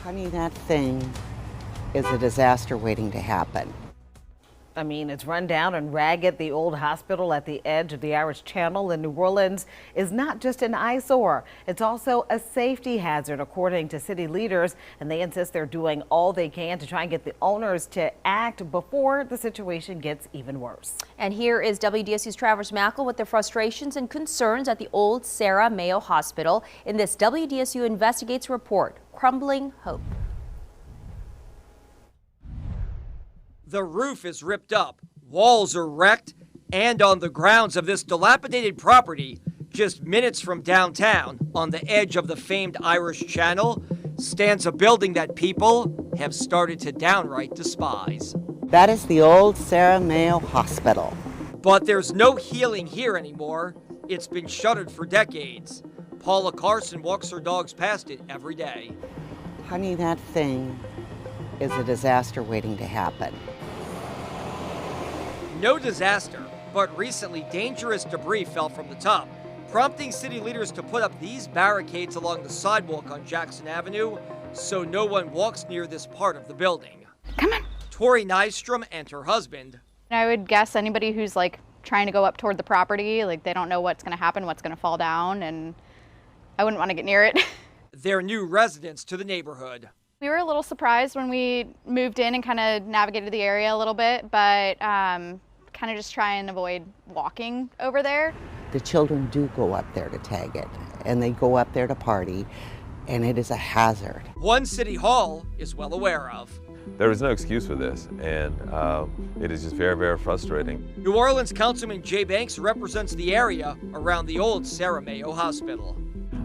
Honey, that thing is a disaster waiting to happen. I mean, it's run down and ragged. The old hospital at the edge of the Irish Channel in New Orleans is not just an eyesore, it's also a safety hazard, according to city leaders. And they insist they're doing all they can to try and get the owners to act before the situation gets even worse. And here is WDSU's Travers Mackle with the frustrations and concerns at the old Sarah Mayo Hospital in this WDSU Investigates report, Crumbling Hope. The roof is ripped up, walls are wrecked, and on the grounds of this dilapidated property, just minutes from downtown, on the edge of the famed Irish Channel, stands a building that people have started to downright despise. That is the old Sarah Mayo Hospital. But there's no healing here anymore. It's been shuttered for decades. Paula Carson walks her dogs past it every day. Honey, that thing is a disaster waiting to happen. No disaster, but recently dangerous debris fell from the top, prompting city leaders to put up these barricades along the sidewalk on Jackson Avenue so no one walks near this part of the building. Come on. Tori Nystrom and her husband. I would guess anybody who's trying to go up toward the property, they don't know what's going to happen, what's going to fall down, and I wouldn't want to get near it. They're new residents to the neighborhood. We were a little surprised when we moved in and kind of navigated the area a little bit, but kind of just try and avoid walking over there. The children do go up there to tag it, and they go up there to party, and it is a hazard. One City Hall is well aware of. There is no excuse for this, and it is just very, very frustrating. New Orleans Councilman Jay Banks represents the area around the old Sarah Mayo Hospital.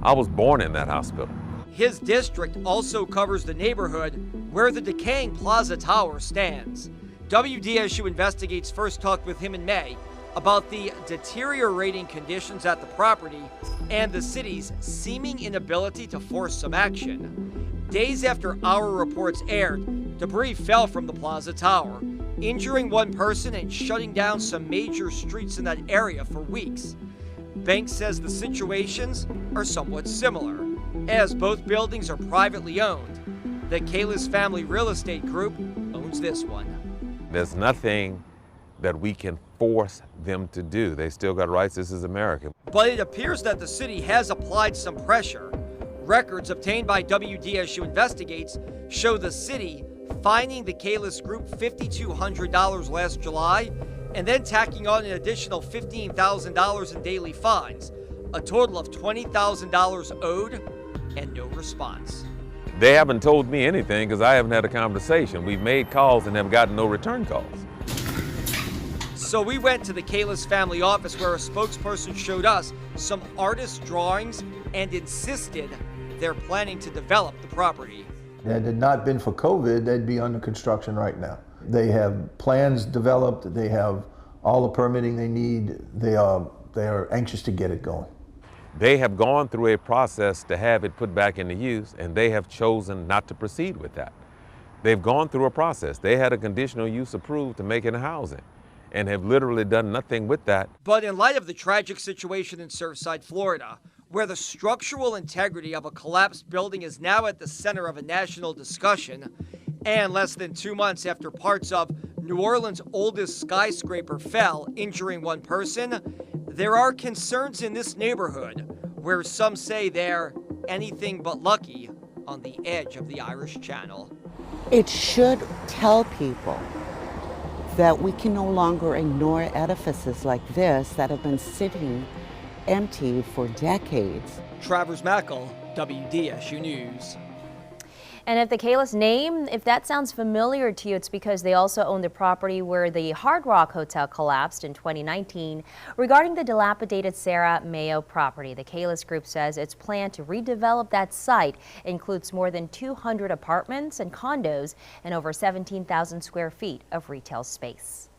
I was born in that hospital. His district also covers the neighborhood where the decaying Plaza Tower stands. WDSU Investigates first talked with him in May about the deteriorating conditions at the property and the city's seeming inability to force some action. Days after our reports aired, debris fell from the Plaza Tower, injuring one person and shutting down some major streets in that area for weeks. Banks says the situations are somewhat similar, as both buildings are privately owned. The Kalis Family Real Estate Group owns this one. There's nothing that we can force them to do. They still got rights. This is America. But it appears that the city has applied some pressure. Records obtained by WDSU Investigates show the city fining the Kalis Group $5,200 last July and then tacking on an additional $15,000 in daily fines, a total of $20,000 owed and no response. They haven't told me anything because I haven't had a conversation. We've made calls and have gotten no return calls. So we went to the Kalis family office where a spokesperson showed us some artist drawings and insisted they're planning to develop the property. Had it not been for COVID, they'd be under construction right now. They have plans developed, they have all the permitting they need, they are anxious to get it going. They have gone through a process to have it put back into use, and they have chosen not to proceed with that. They've gone through a process. They had a conditional use approved to make it housing and have literally done nothing with that. But in light of the tragic situation in Surfside, Florida, where the structural integrity of a collapsed building is now at the center of a national discussion, and less than 2 months after parts of New Orleans' oldest skyscraper fell, injuring one person, there are concerns in this neighborhood where some say they're anything but lucky on the edge of the Irish Channel. It should tell people that we can no longer ignore edifices like this that have been sitting empty for decades. Travers Mackle, WDSU News. And if the Kalis name, if that sounds familiar to you, it's because they also own the property where the Hard Rock Hotel collapsed in 2019. Regarding the dilapidated Sarah Mayo property, the Kalis Group says its plan to redevelop that site includes more than 200 apartments and condos and over 17,000 square feet of retail space.